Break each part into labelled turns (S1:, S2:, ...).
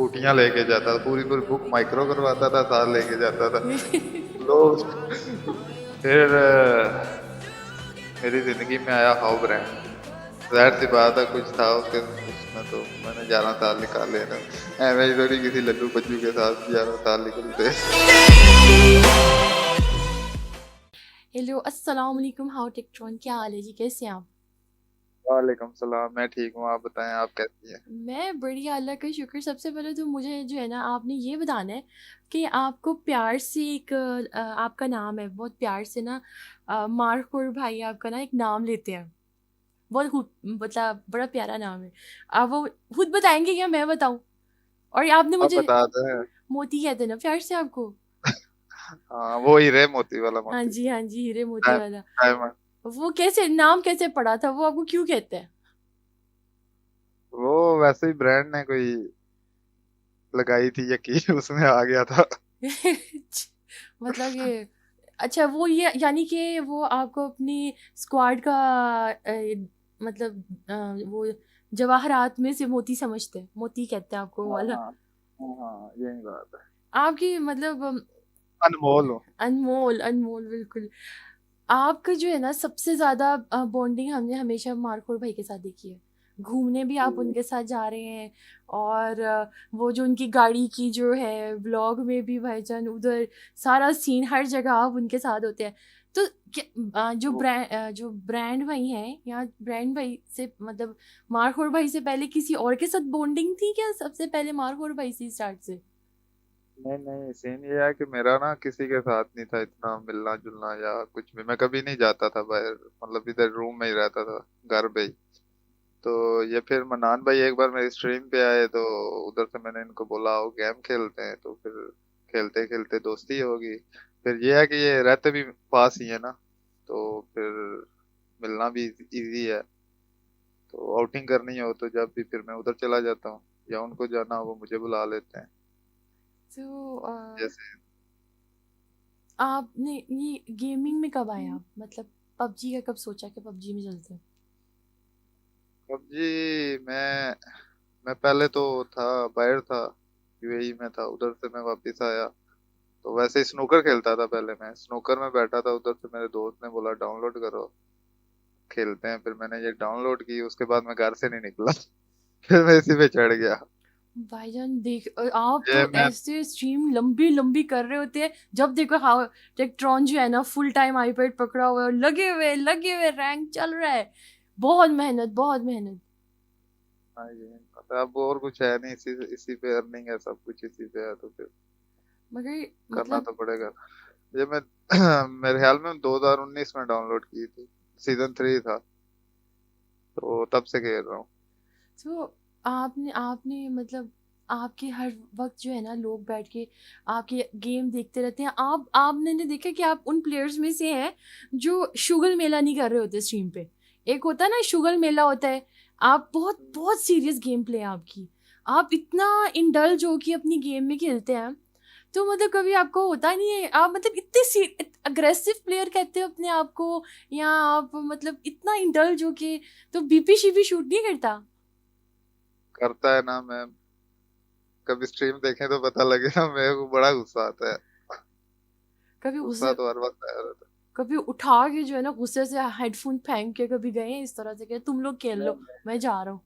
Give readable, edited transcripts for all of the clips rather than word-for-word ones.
S1: स्कूटियां लेके जाता था, पूरी पूरी बुक माइक्रो करवाता था, साथ लेके जाता था। लो फिर मेरी जिंदगी में आया हाउ ब्रांड। जाहिर सी बात है, कुछ था उसके उसमें, तो मैंने 11 साल निकाले ना। ऐਵੇਂ ही थोड़ी किसी लल्लू पज्जू के साथ 11 साल निकलते।
S2: हेलो अस्सलाम वालेकुम। हाउ टेक्ट्रॉन, क्या हाल है जी? कैसे हैं आप?
S1: वालेकुम सलाम, मैं ठीक हूँ, आप बताएं आप कैसी हैं।
S2: मैं बढ़िया, अल्लाह का शुक्र। सबसे पहले तो मुझे जो है ना, आपने ये बताना है कि आपको प्यार से एक आपका नाम है, बहुत प्यार से ना मारखोर भाई आपका ना एक नाम लेते हैं। बहुत मतलब बड़ा प्यारा नाम है। आप वो खुद बताएंगे या मैं बताऊं? और आपने
S1: आप
S2: मुझे
S1: बता दें।
S2: मोती कहते हैं ना प्यार से आपको?
S1: हाँ, वो हीरे मोती वाला
S2: हाँ
S1: मोती।
S2: जी, हाँ जी, हीरे मोती
S1: डाय-
S2: वाला।
S1: डायमंड।
S2: वो कैसे नाम कैसे पड़ा था? वो आपको क्यों कहते हैं?
S1: वो वैसे ही ब्रांड ने कोई लगाई थी, यकीन उसमें आ गया था।
S2: मतलब ये अच्छा, वो ये यानी कि वो आपको अपनी स्क्वाड का मतलब वो जवाहरात में से मोती समझते हैं, मोती कहते हैं आपको वो
S1: हाँ
S2: वाला।
S1: हाँ हाँ, यही बात है।
S2: आपकी मतलब
S1: अनमोल हो।
S2: अनमोल अनमोल बिल्कुल। आपका जो है ना, सबसे ज्यादा बॉन्डिंग हमने हमेशा मारखोर भाई के साथ देखी है। घूमने भी आप उनके साथ जा रहे हैं। और वो जो उनकी गाड़ी की जो है व्लॉग में भी भाईजान उधर सारा सीन, हर जगह आप उनके साथ होते हैं। तो
S1: वो
S2: जो ब्रांड भाई हैं या ब्रांड भाई से मतलब मारखोर भाई से पहले किसी और के साथ बॉन्डिंग थी क्या? सबसे पहले मारखोर भाई से स्टार्ट से?
S1: नहीं नहीं, सीन ये है कि मेरा ना किसी के साथ नहीं था इतना मिलना जुलना या कुछ भी। मैं कभी नहीं जाता था बाहर, मतलब इधर रूम में ही रहता था, घर पे ही। तो ये फिर मनान भाई एक बार मेरी स्ट्रीम पे आए, तो उधर से मैंने इनको बोला आओ गेम खेलते हैं, तो फिर खेलते खेलते दोस्ती होगी। फिर ये है कि ये रहते भी पास ही है ना, तो फिर मिलना भी इजी है। तो आउटिंग करनी हो तो जब भी फिर मैं उधर चला जाता हूँ, या उनको जाना हो वो मुझे बुला लेते हैं।
S2: तो
S1: जैसे
S2: आपने ये गेमिंग में कब आए आप? मतलब पबजी का कब सोचा कि पबजी में चलते हैं?
S1: पबजी मैं पहले तो था, बाहर था, यूएई में था, उधर से मैं वापस आया। तो वैसे ही स्नूकर खेलता था पहले, मैं स्नूकर में बैठा था, उधर से मेरे दोस्त ने बोला डाउनलोड करो, खेलते हैं। फिर मैंने ये डाउनलोड की, उसके बाद मैं घर से नहीं निकला। फिर मैं इसी पे चढ़ गया।
S2: भाईजान देख, आप
S1: ये
S2: तो
S1: मैं
S2: ऐसे स्ट्रीम लंबी लंबी कर रहे होते हैं। जब देखो हाँ, टेक्ट्रॉन जो है ना फुल टाइम आईपैड पकड़ा हुआ है और लगे हुए रैंक चल रहा है। बहुत मेहनत, बहुत मेहनत।
S1: हाँ, ये पता, अब और कुछ है नहीं, इसी इसी पे अर्निंग है, सब कुछ इसी पे है, तो फिर
S2: मगर
S1: करना
S2: मतलब
S1: तो पड़ेगा। ये मैं मेरे ख्याल में 2019 में डाउनलोड की थी, सीजन 3 था, तो तब से खेल रहा हूँ।
S2: तो आपने आपने मतलब आपके हर वक्त जो है ना, लोग बैठ के आपके गेम देखते रहते हैं। आपने ने देखा कि आप उन प्लेयर्स में से हैं जो शुगल मेला नहीं कर रहे होते स्ट्रीम पे। एक होता है ना शुगल मेला होता है। आप बहुत बहुत सीरियस गेम प्ले है आपकी। आप इतना इंडल्ज हो कि अपनी गेम में खेलते हैं। तो मतलब कभी आपको होता नहीं है, आप मतलब इतने अग्रेसिव प्लेयर कहते हो अपने आप को, या आप मतलब इतना इंडल्ज हो के तो बीपी शीपी शूट नहीं करता?
S1: करता है ना मैं, कभी स्ट्रीम देखें तो पता लगे ना, मेरे को बड़ा गुस्सा आता है।
S2: कभी
S1: गुस्सा
S2: गुस्से,
S1: तो हर वक्त आया रहता
S2: कभी उठा के जो है ना गुस्से से हेडफोन फेंक के कभी गए हैं इस तरह से कि तुम लोग खेल
S1: है।
S2: लो, मैं जा रहा हूँ?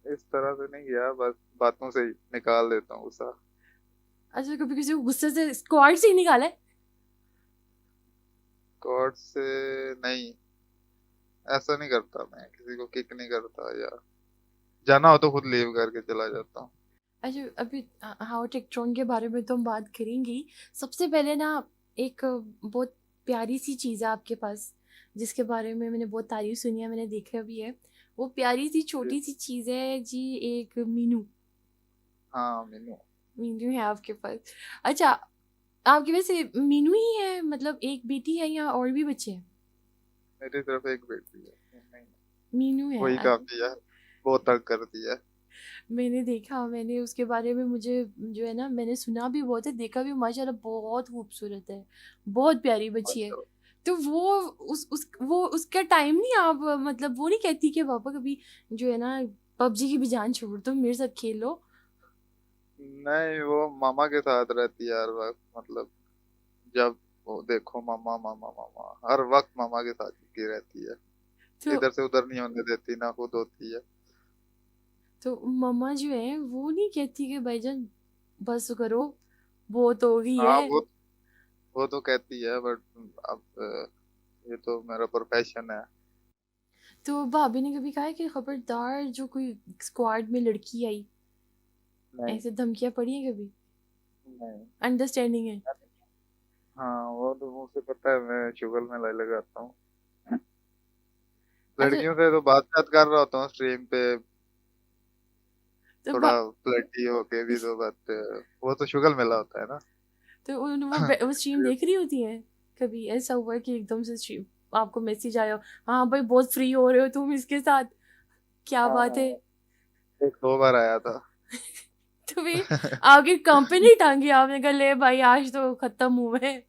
S1: इस तरह से नहीं गया, बस बातों से ही निकाल देता हूँ गुस्सा।
S2: अच्छा, कभी किसी को गुस्से से स्क्वाड से ही निकाला है?
S1: गॉड से नहीं, ऐसा नहीं करता, मैं किसी को किक नहीं करता, या जाना हो तो खुद लीव करके चला जाता हूँ।
S2: अच्छा, अभी हाउ टेक्ट्रॉन के बारे में तो हम बात करेंगे ही। सबसे पहले ना, एक बहुत प्यारी सी चीज़ है आपके पास, जिसके बारे में मैंने बहुत तारीफ सुनी है, मैंने देखा भी है। वो प्यारी सी
S1: जी।
S2: छोटी सी चीज़ है जी, एक मीनू।
S1: हाँ, मीनू।
S2: मीनू है आपके पास? अच्छा, आपके वैसे मीनू ही है मतलब एक बेटी है या और भी बच्चे हैं?
S1: मेरी तरफ एक बेटी है, नहीं,
S2: मीनू है।
S1: वही काफी है, बहुत तंग कर दिया है।
S2: मैंने देखा, मैंने उसके बारे में मुझे जो है ना, मैंने सुना भी बहुत है, देखा भी। माशाल्लाह बहुत खूबसूरत है, बहुत प्यारी बच्ची है।
S1: अच्छा,
S2: तो वो वो उसका टाइम नहीं, आप मतलब वो नहीं कहती कि पापा कभी जो है ना पबजी की भी जान छोड़ दो, मेरे साथ खेलो?
S1: नहीं, वो मामा के साथ रहती है हर वक्त, मतलब जब वो देखो मामा मामा मामा, हर वक्त मामा के साथ की रहती है।
S2: तो
S1: इधर से उधर नहीं होने देती, ना खुद होती है।
S2: तो मम्मा जो है वो नहीं कहती कि भाईजान बस करो, बहुत हो गई
S1: हाँ,
S2: है?
S1: वो तो कहती है, बट अब ये तो मेरा प्रोफेशन है।
S2: तो भाभी ने कभी कहा है कि खबरदार जो कोई स्क्वाड में लड़की आई,
S1: नहीं,
S2: ऐसे धमकियां पड़ी हैं कभी?
S1: नहीं।
S2: अंडरस्टैंडिंग है?
S1: हाँ, वो तो मुझे पता है, मैं शुगर में लाई लगाता हूँ।
S2: अच्छा।
S1: लड़कियों से तो बात कर रहा होता हूँ स्ट्रीम पे,
S2: तो
S1: थोड़ा फ्लर्टी होके भी, तो बात वो तो शुगर मिला होता है ना।
S2: तो वो स्ट्रीम देख रही होती है? कभी ऐसा हुआ है कि एकदम से स्ट्रीम आपको मैसेज आया हो, हाँ भाई बहुत फ्री हो रहे हो तुम इसके साथ, क्या
S1: हाँ,
S2: बात है?
S1: हाँ, एक दो बार आया था।
S2: तो फिर आगे कंपनी टांगी आपने, कहा ले भाई आज तो खत्म हुए हैं।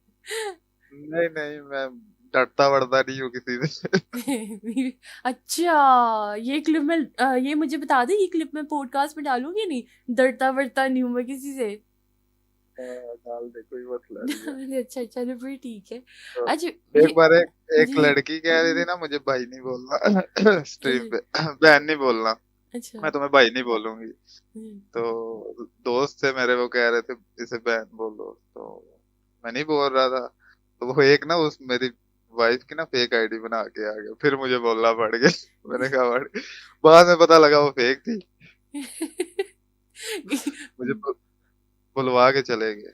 S1: नहीं, नहीं, मैं डरता वरता नहीं हूँ किसी से।
S2: अच्छा, ये क्लिप में ये मुझे बता दे, ये क्लिप मैं पॉडकास्ट में डालूंगी नहीं? डरता वरता नहीं हूं मैं किसी से।
S1: डाल दे, कोई मसला नहीं है।
S2: अच्छा चलो फिर ठीक है।
S1: तो
S2: अच्छा
S1: एक
S2: ये
S1: बार एक
S2: जी
S1: लड़की कह रही थी ना, मुझे भाई नहीं बोलना स्ट्रीम
S2: अच्छा
S1: पे, बहन नहीं बोलना,
S2: अच्छा।
S1: मैं तुम्हें भाई नहीं बोलूंगी।
S2: हम्म,
S1: तो दोस्त थे मेरे, वो कह रहे थे इसे बहन बोलो, तो मैं नहीं बोल रहा था। तो वो एक ना, उस मेरी वाइफ की ना फेक आईडी बना के आ गया, फिर मुझे बोलना पड़ गया। मैंने कहा बाद में पता लगा वो फेक थी। मुझे बुलवा के चले गए।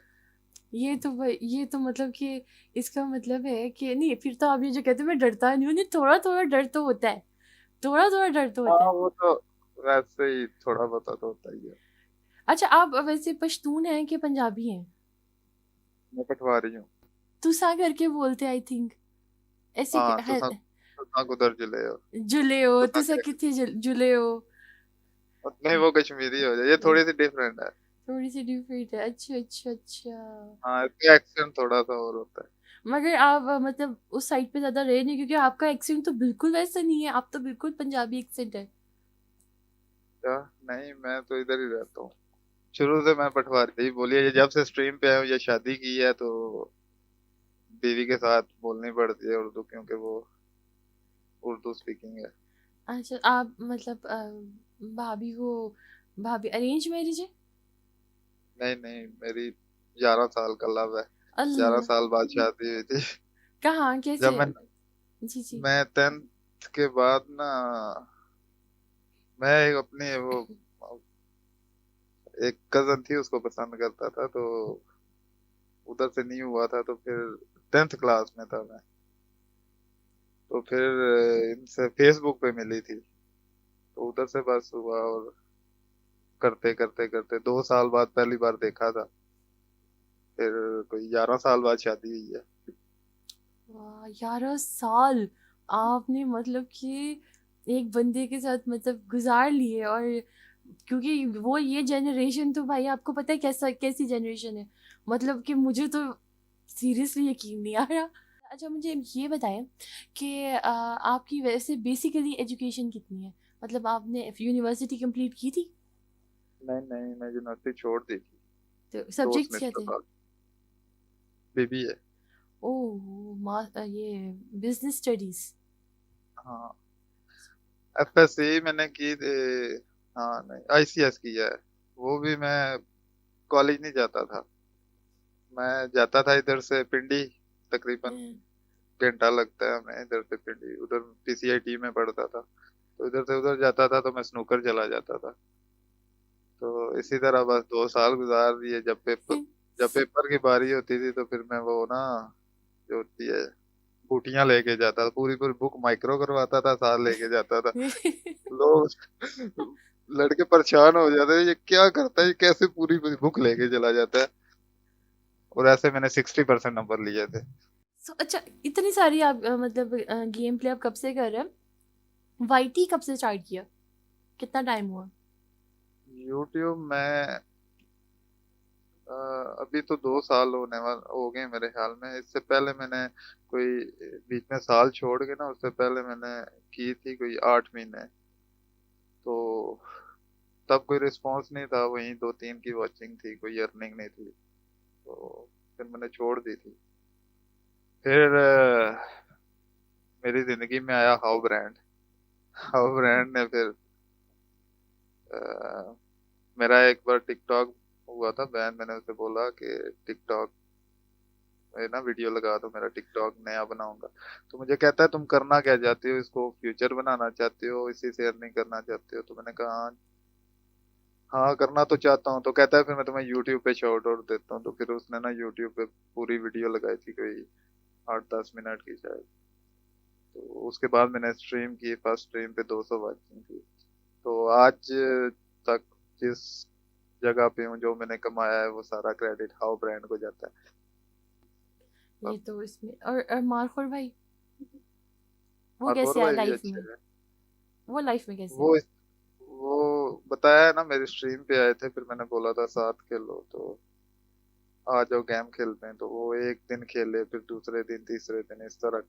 S2: ये तो भाई ये तो मतलब कि इसका मतलब है कि नहीं, फिर तो आप ये जो कहते हो मैं डरता नहीं हूँ, नहीं थोड़ा थोड़ा डर तो होता है, थोड़ा थोड़ा डर तो होता
S1: हाँ,
S2: है।
S1: वो तो वैसे ही थोड़ा बहुत तो होता ही है।
S2: अच्छा आप वैसे पश्तून हैं कि पंजाबी हैं?
S1: मैं पटवारी हूँ।
S2: तुसा करके बोलते आई थिंक, ऐसे
S1: हाँ,
S2: है।
S1: तो सांग उधर जिले हो।
S2: जुले हो
S1: तो सांग
S2: तुसा कितने जुले हो?
S1: नहीं, वो कश्मीरी हो जाए, ये थोड़ी सी डिफरेंट है।
S2: थोड़ी सी डिफरेंट है, अच्छा अच्छा अच्छा।
S1: हाँ, इसका एक्सेंट थोड़ा सा और होता है।
S2: मगर आप मतलब उस साइड पे ज्यादा रहे नहीं, क्योंकि आपका एक्सेंट तो बिल्कुल वैसा नहीं है, आप तो बिल्कुल पंजाबी एक्सेंट है।
S1: क्या? नहीं, मैं तो इधर ही रहता हूँ। शुरू से मैं पटवारी ही बोलिए, ये जब से स्ट्रीम पे आया हूँ, ये शादी की है तो बीवी के साथ बोलनी पड़ती है उर्दू, क्योंकि वो उर्दू स्पीकिंग है।
S2: अच्छा आप मतलब भाभी को, भाभी अरेंज मैरिज है?
S1: नहीं, नहीं, मेरी 11 साल का लव है। 11 साल
S2: अल्लाह।
S1: बाद शादी हुई थी।
S2: कहाँ
S1: जब
S2: कैसे? जी जी।
S1: मैं 10th के बाद ना, मैं एक अपनी वो एक कजन थी, उसको पसंद करता था, तो उधर से नहीं हुआ था, तो फिर 10th क्लास में था मैं। तो फिर इनसे फेसबुक पे मिली थी, तो उधर से बस हुआ, और करते करते करते 2 साल बाद पहली बार देखा था। फिर कोई 11 साल बाद शादी हुई है।
S2: वाह 11 साल आपने मतलब कि एक बंदे के साथ मतलब गुजार लिए। और क्योंकि वो ये जनरेशन तो भाई आपको पता है कैसा कैसी जनरेशन है, मतलब कि मुझे तो सीरियसली यकीन नहीं आ रहा। अच्छा मुझे ये बताएं कि आपकी वैसे बेसिकली एजुकेशन कितनी है, मतलब आपने यूनिवर्सिटी कंप्लीट की थी?
S1: नहीं, नहीं, मैं यूनिवर्सिटी छोड़ दी थी।
S2: तो
S1: दो
S2: सब्जेक्ट्स क्या
S1: सेमेस्टर
S2: थे?
S1: बाद बीबीए।
S2: ओह ये बिजनेस स्टडीज।
S1: हाँ, एफएससी मैंने की थी। हाँ, नहीं, आईसीएस किया है। वो भी मैं कॉलेज नहीं जाता था, मैं जाता था इधर से पिंडी, तकरीबन घंटा लगता है हमें इधर से पिंडी, उधर पीसीआईटी में पढ़ता था। तो इधर से उधर जाता था, तो मैं स्नूकर चला जाता था। तो इसी तरह बस 2 साल गुजार दिए। जब पेपर की बारी होती थी, तो फिर मैं वो ना, जो होती है, बूटियां लेके जाता था, पूरी पूरी बुक माइक्रो करवाता था, साथ लेके जाता था। लोग लड़के परेशान हो जाते हैं, ये क्या करता है, ये कैसे पूरी पूरी बुक लेके चला जाता है। और ऐसे मैंने 60% नंबर लिए थे।
S2: अच्छा इतनी सारी आप मतलब गेम प्ले आप कब से कर रहे हैं? वाईटी कब से स्टार्ट किया, कितना टाइम हुआ?
S1: यूट्यूब में अभी तो 2 साल होने वाले हो गए मेरे ख्याल में। इससे पहले मैंने कोई बीच में साल छोड़ के ना, उससे पहले मैंने की थी कोई 8 महीने। तो तब कोई रिस्पॉन्स नहीं था, वहीं 2-3 की वॉचिंग थी, कोई अर्निंग नहीं थी, तो फिर मैंने छोड़ दी थी। फिर मेरी जिंदगी में आया हाउ ब्रांड। हाउ ब्रांड ने फिर अ, मेरा एक बार टिकटॉक हुआ था बैन। मैंने उसे बोला कि टिकटॉक में ना वीडियो लगा दो, मेरा टिकटॉक नया बनाऊंगा। तो मुझे कहता है तुम करना क्या चाहते हो, इसको फ्यूचर बनाना चाहते हो, इसी से अर्निंग करना चाहते हो? तो मैंने कहा हाँ, हाँ करना तो चाहता हूँ। तो कहता है फिर मैं तुम्हें यूट्यूब पे शॉर्ट आउट देता हूँ। तो फिर उसने ना यूट्यूब पे पूरी वीडियो लगाई थी, कोई 8-10 मिनट की शायद। तो उसके बाद मैंने स्ट्रीम की, फर्स्ट स्ट्रीम पे 200 वॉचिंग थी। तो आज तक जिस जगह पे हूँ, जो मैंने कमाया है, वो सारा क्रेडिट हाउ ब्रांड को जाता है।
S2: ये तो इसमें और मार्कोर भाई, वो
S1: और
S2: कैसे है
S1: भाई भी
S2: लाइफ
S1: अच्छे
S2: में?
S1: हैं।
S2: वो लाइफ में कैसे है?
S1: वो वो बताया ना, मेरी स्ट्रीम पे आए थे, फिर मैंने बोला था साथ खेलो, तो आ जाओ गेम खेलते हैं। तो वो एक दिन खेले, फिर दूसरे दिन, तीसरे दिन, इस तरह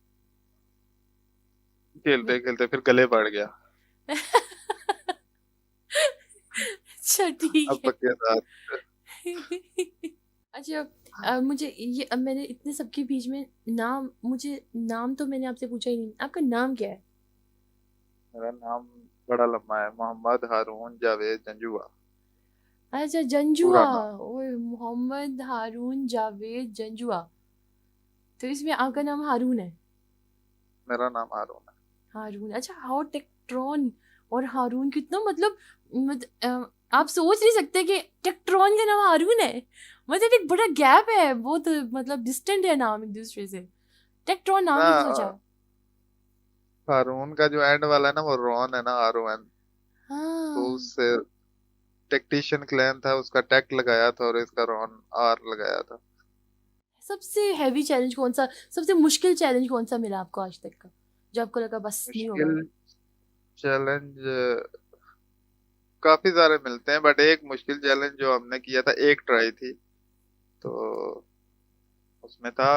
S1: खेलते खेलते फिर गले बढ़ गया।
S2: अच्छा ठीक
S1: अब
S2: है।
S1: के साथ
S2: अच्छा, मुझे ये अब मैंने इतने सबके बीच में नाम तो मैंने आपसे पूछा ही नहीं, आपका नाम क्या है?
S1: मेरा नाम बड़ा लंबा है, मोहम्मद हारून जावेद जंजुआ,
S2: अच्छा, जंजुआ।
S1: पूरा नाम।
S2: ओए, मोहम्मद हारून जावेद जंजुआ। तो इसमें आपका नाम हारून है?
S1: मेरा नाम हारून है।
S2: हारून, अच्छा, हाउ टेक्ट्रॉन और हारून कितना मतलब, आप सोच नहीं सकते कि टेक्ट्रॉन का नाम हारून है। मतलब एक बड़ा गैप है, बहुत मतलब डिस्टेंट है नाम एक दूसरे से। टेक्ट्रॉन नाम
S1: ना
S2: ही तो सोचा।
S1: हारून का जो एंड वाला है ना, वो रॉन है ना, RON। तो
S2: हाँ।
S1: उससे टेक्टिशियन क्लैन था, उसका टेक लगाया था, और इसका रॉन R लगाया था।
S2: सबसे हैवी चैलेंज कौन सा, सबसे मुश्किल चैलेंज कौन सा मिला आपको आज तक का, जो आपको लगा बस नहीं होगा?
S1: मुश्किल चैलेंज काफी सारे मिलते हैं, बट एक मुश्किल चैलेंज जो हमने किया था, एक ट्राई थी। तो उसमें था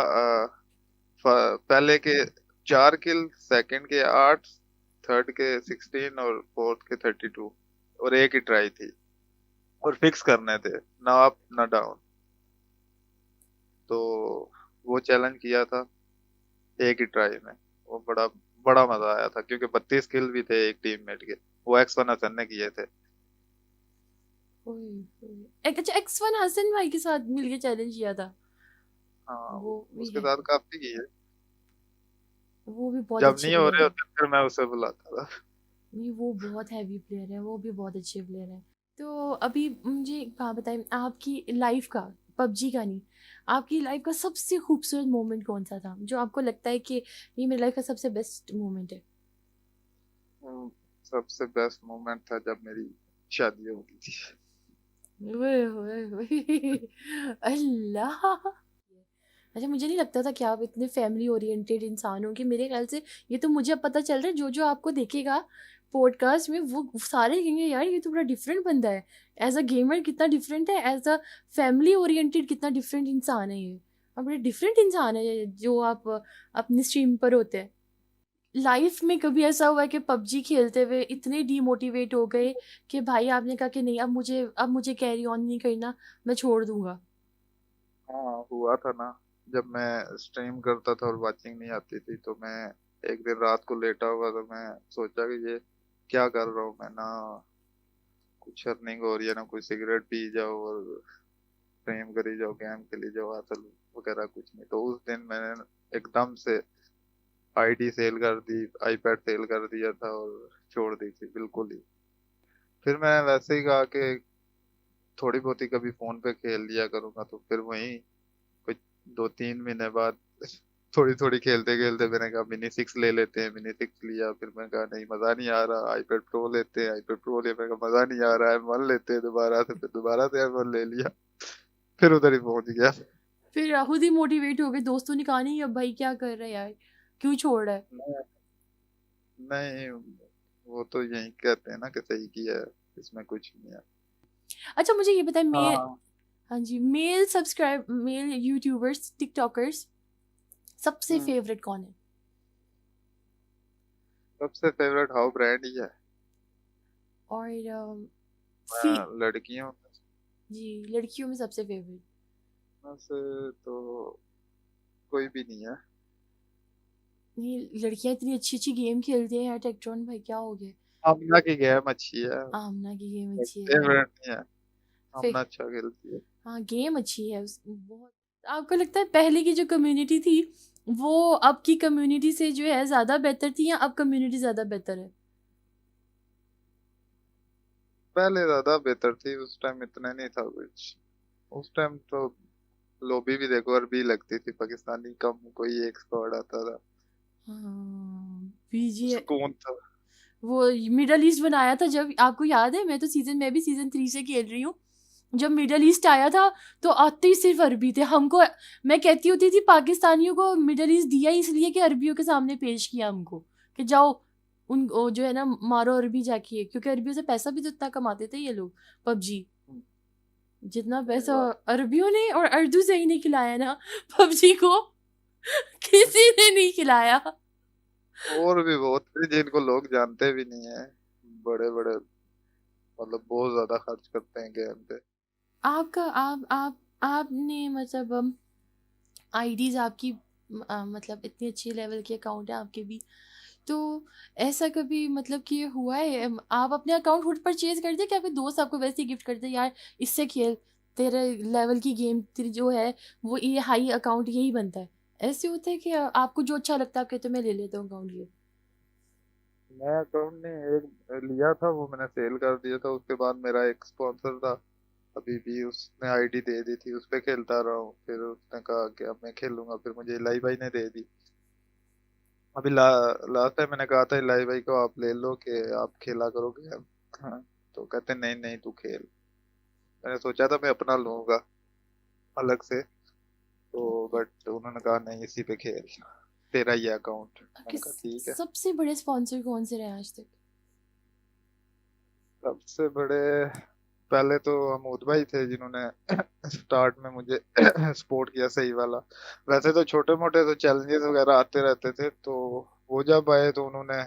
S1: पहले के 4 किल, सेकंड के 8, थर्ड के 16 और फोर्थ के 32, और एक ही ट्राई थी, और फिक्स करने थे, ना अप ना डाउन। तो वो चैलेंज किया था एक ही ट्राई में। वो बड़ा बड़ा मजा आया था, क्योंकि 32 किल भी थे एक टीममेट के, वो X1 हसन ने किए थे।
S2: ओए, ओए। अच्छा, X1 हसन भाई के साथ मिलके चैलेंज किया था?
S1: हाँ,
S2: वो भी
S1: उसके
S2: है,
S1: साथ काफी किए।
S2: वो भी बहुत
S1: जब
S2: अच्छे
S1: नहीं हो
S2: प्लेयर
S1: रहे
S2: है।
S1: होते फिर मैं उसे बुलाता था।
S2: नहीं, वो बहुत हैवी प्लेयर है, वो भी बहुत अच्छे प्लेयर है। तो अभी मुझे एक बात बताइए, आपकी लाइफ का, पबजी का नहीं, आपकी लाइफ का सबसे खूबसूरत मोमेंट कौन सा था, जो आपको लगता है कि ये मेरी लाइफ का सबसे बेस्ट मोमेंट है?
S1: सबसे बेस्ट मोमेंट था जब मेरी शादी हो गई थी।
S2: ओए ओए ओए, अल्लाह। अच्छा, मुझे नहीं लगता था कि आप इतने फैमिली ओरिएंटेड इंसान हो, कि मेरे ख्याल से ये तो मुझे अब पता चल रहा है, जो जो आपको देखेगा पॉडकास्ट में वो सारे कहेंगे यार ये तो बड़ा डिफरेंट बंदा है। एज अ गेमर कितना डिफरेंट है, एज अ फैमिली ओरिएंटेड कितना डिफरेंट इंसान है ये। आप बड़े डिफरेंट इंसान है जो आप अपनी स्ट्रीम पर होते हैं। लाइफ में कभी ऐसा हुआ है कि पबजी खेलते हुए इतने डीमोटिवेट हो गए कि भाई आपने कहा कि नहीं, अब मुझे कैरी ऑन नहीं करना, मैं छोड़ दूंगा?
S1: हाँ हुआ था ना, जब मैं स्ट्रीम करता था और वाचिंग नहीं आती थी, तो मैं एक दिन रात को लेटा हुआ, तो मैं सोचा कि ये क्या कर रहा हूँ मैं ना, कुछ अर्निंग हो रही है ना, कुछ सिगरेट पी जाओ और स्ट्रीम करी जाओ, गेम खेली जाओ, असल वगैरह कुछ नहीं। तो उस दिन मैंने एकदम से आईडी सेल कर दी, आईपैड सेल कर दिया था, और छोड़ दी थी बिल्कुल ही। फिर मैं वैसे ही कहा कि थोड़ी बहुत ही कभी फोन पे खेल लिया करूंगा। तो फिर वहीं कुछ 2-3 महीने बाद थोड़ी थोड़ी खेलते खेलते मैंने कहा मिनी 6 ले लेते हैं। मिनी 6 लिया, फिर मैं कहा नहीं मजा नहीं आ रहा, आईपैड प्रो लेते हैं। आईपैड प्रो लिया, मैं कहा मजा नहीं आ रहा है, मन लेते हैं दोबारा से, फिर दोबारा से मन ले लिया, फिर उधर ही पहुंच गया।
S2: फिर खुद ही मोटिवेट हो गए, दोस्तों ने कहा नहीं अब भाई क्या कर रहा है यार, क्यों छोड़ रहा है?
S1: नहीं नहीं, वो तो यही कहते हैं ना कि सही किया है, इसमें कुछ नहीं है।
S2: अच्छा, मुझे ये बताएं,
S1: हाँ
S2: मेल,
S1: हाँ।
S2: हाँ जी, मेल यूट्यूबर्स, टिकटॉकर्स, सबसे
S1: हम्म,
S2: फेवरेट कौन है?
S1: सबसे फेवरेट हाउ ब्रांड ही है।
S2: और फी
S1: लड़कियों
S2: जी, लड़कियों में सबसे फेवरेट।
S1: में से तो कोई भी नहीं है।
S2: नहीं, लड़कियां इतनी अच्छी अच्छी गेम खेलती हैं यार, टेक्ट्रॉन भाई क्या हो गया।
S1: आमना की गेम अच्छी है,
S2: आमना की गेम अच्छी है।
S1: फेवरेट नहीं है।
S2: फे
S1: आमना अच्छा खेलती है।
S2: हाँ, गेम अच्छी है बहुत। आपको लगता है पहले की जो कम्युनिटी थी वो अब की कम्युनिटी से जो है ज्यादा बेहतर थी, या अब कम्युनिटी ज्यादा बेहतर है?
S1: पहले ज्यादा बेहतर थी, उस टाइम इतना नहीं था कुछ। उस टाइम तो लॉबी भी देखो अरबी लगती थी, पाकिस्तानी कम कोई एक स्क्वाड आता था।
S2: हाँ, बीजी
S1: सुकून था।
S2: वो मिडल ईस्ट बनाया था जब, आपको याद है? मैं भी सीजन 3 से खेल रही हूँ। जब मिडल ईस्ट आया था तो आते ही सिर्फ अरबी थे हमको। मैं कहती होती थी पाकिस्तानियों को मिडल ईस्ट दिया इसलिए कि अरबियों के सामने पेश किया हमको, कि जाओ उन वो जो है ना मारो अरबी जाके, क्योंकि अरबियों से पैसा भी तो इतना कमाते थे ये लोग। पबजी जितना
S1: सही
S2: पैसा
S1: बात।
S2: अरबियों ने और उर्दू से ही नहीं खिलाया ना पबजी को, किसी ने नहीं खिलाया।
S1: और भी बहुत थे जिनको लोग जानते भी नहीं है, बड़े बड़े, मतलब बहुत ज्यादा खर्च करते हैं गेम पे।
S2: आपका आप आपने मतलब आईडीज आपकी मतलब इतनी अच्छी लेवल के अकाउंट है आपके भी, तो ऐसा कभी मतलब कि ये हुआ है आप अपने अकाउंट खुद परचेज करते हैं कि आपके दोस्त आपको वैसे ही गिफ्ट करते हैं, यार इससे खेल, तेरे लेवल की गेम तेरी जो है वो ये हाई अकाउंट यही बनता है? ऐसे होता है कि आपको जो अच्छा लगता है आप कहते हो मैं ले लेता हूँ अकाउंट ये?
S1: मैं अकाउंट ने एक लिया था, वो मैंने सेल कर दिया था। उसके बाद मेरा एक स्पॉन्सर था अभी भी, उसने आईडी दे दी थी, उस पे खेलता रहा हूँ। फिर उसने कहा कि अब मैं खेलूंगा, फिर मुझे इलाई भाई ने दे दी। अभी लास्ट टाइम मैंने कहा था इलाई भाई को आप ले लो कि आप खेला करोगे अब। हाँ, तो कहते नहीं नहीं तू खेल। मैंने सोचा था मैं अपना लूंगा अलग से, तो बट उन्होंने कहा नहीं इसी पे खेल, तेरा ही अकाउंट।
S2: आपके
S1: मैंने कहा ठीक है।
S2: सबसे बड़े स्पॉन्सर कौन से रहे आज तक?
S1: सबसे बड़े पहले तो अमूद भाई थे, जिन्होंने स्टार्ट में मुझे सपोर्ट किया सही वाला। वैसे तो छोटे मोटे तो चैलेंजेस वगैरह आते रहते थे, तो वो जब आए तो उन्होंने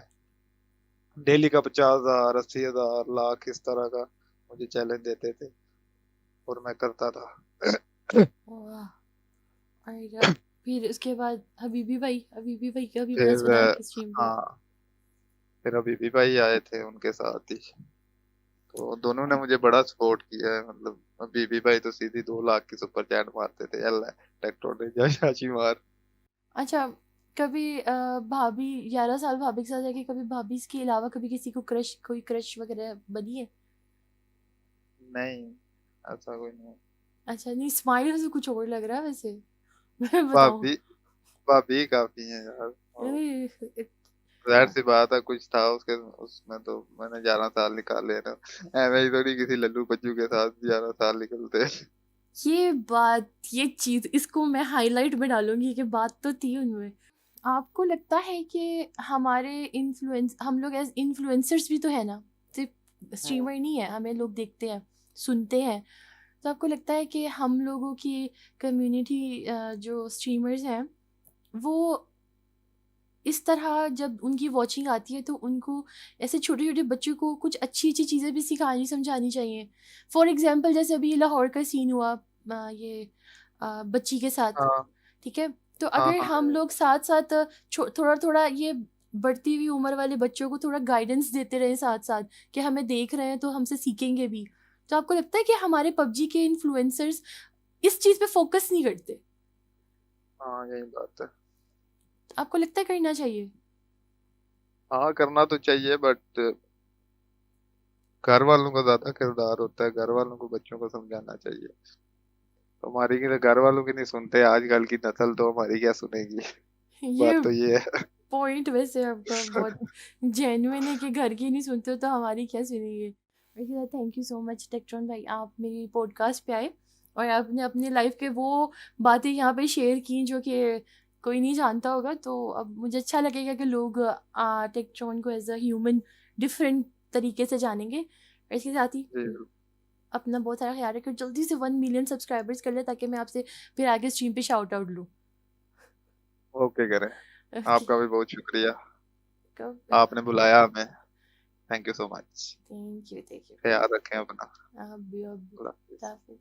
S1: डेली का 50,000 80,000 लाख इस तरह का मुझे चैलेंज देते थे, और मैं करता था।
S2: वाह। और फिर उसके बाद हबीबी भाई का भी मैंने
S1: फिर
S2: सुना है आपकी स्ट्रीम पे।
S1: हाँ, फिर अभी भी भाई आए थे उनके साथ ही। तो दोनों ने मुझे बड़ा सपोर्ट किया है, मतलब बीबी भाई तो सीधी 2 लाख की सुपर चैट मारते थे, अल्लाह टेक्टो ने जा चाची मार।
S2: अच्छा, कभी भाभी 11 साल भाभी के साथ रह, कभी भाभी के अलावा कभी किसी को क्रश, कोई क्रश वगैरह बनी है?
S1: नहीं, ऐसा कोई नहीं।
S2: अच्छा, नहीं स्माइल से कुछ और लग रहा है वैसे। मैं बताऊं?
S1: भाभी, भाभी काफी है यार।
S2: अरे,
S1: जाहिर सी बात है, कुछ था उसके उसमें तो मैंने 11 साल निकाले ना। ऐਵੇਂ ही थोड़ी किसी लल्लू पज्जू के साथ 11 साल निकलते हैं।
S2: ये बात, ये चीज इसको मैं हाईलाइट में डालूंगी कि बात तो थी उनमें। आपको लगता है कि हमारे इन्फ्लुएंस, हम लोग एज इन्फ्लुएंसर्स भी तो है ना, सिर्फ
S1: हम्म।
S2: स्ट्रीमर नहीं है, हमें लोग देखते हैं सुनते हैं, तो आपको लगता है कि हम लोगों की कम्युनिटी जो स्ट्रीमर्स हैं वो इस तरह जब उनकी वॉचिंग आती है तो उनको ऐसे छोटे छोटे बच्चों को कुछ अच्छी अच्छी चीज़ें भी सिखानी समझानी चाहिए? फॉर एग्जांपल जैसे अभी लाहौर का सीन हुआ ये बच्ची के साथ,
S1: हाँ
S2: ठीक है? तो
S1: हाँ
S2: अगर
S1: हाँ।
S2: हम लोग साथ साथ थोड़ा थोड़ा ये बढ़ती हुई उम्र वाले बच्चों को थोड़ा गाइडेंस देते रहे साथ साथ, कि हमें देख रहे हैं तो हमसे सीखेंगे भी, तो आपको लगता है कि हमारे पबजी के इन्फ्लुएंसर्स इस चीज़ पे फोकस नहीं करते?
S1: हाँ यही बात है।
S2: आपको लगता है करना चाहिए?
S1: हाँ करना तो चाहिए, बट घर वालों का ज्यादा किरदार होता है, घर वालों को बच्चों को समझाना चाहिए। तो हमारी की घर वालों की नहीं सुनते, आजकल की नस्ल तो हमारी क्या सुनेगी।
S2: ये
S1: बात तो ये है।
S2: पॉइंट वैसे आपका बहुत जेन्युइन है कि घर की नहीं सुनते हो तो हमारी क्या सुनेंगे। वैसे थैंक यू सो मच टेक्ट्रॉन भाई, आप मेरी पॉडकास्ट पे आए और आपने अपनी लाइफ के वो बातें यहाँ पे शेयर की जो कि कोई नहीं जानता होगा, तो अब मुझे अच्छा लगेगा कि लोग टेक्ट्रॉन को एज अ ह्यूमन डिफरेंट तरीके से जानेंगे। और इसके साथ ही
S1: जी,
S2: अपना बहुत सारा ख्याल रखें, जल्दी से 1 मिलियन सब्सक्राइबर्स कर ले ताकि मैं आपसे फिर आगे स्ट्रीम पे शाउट आउट लूँ।
S1: ओके करें।
S2: ओके।
S1: आपका भी बहुत शुक्रिया,
S2: कब?
S1: आपने बुलाया हमें। Thank you so much.
S2: Thank you, thank you.
S1: ख्याल रखें अपना।
S2: आप भी, आप भी।
S1: अल्लाह हाफिज।
S2: खुदा हाफिज़।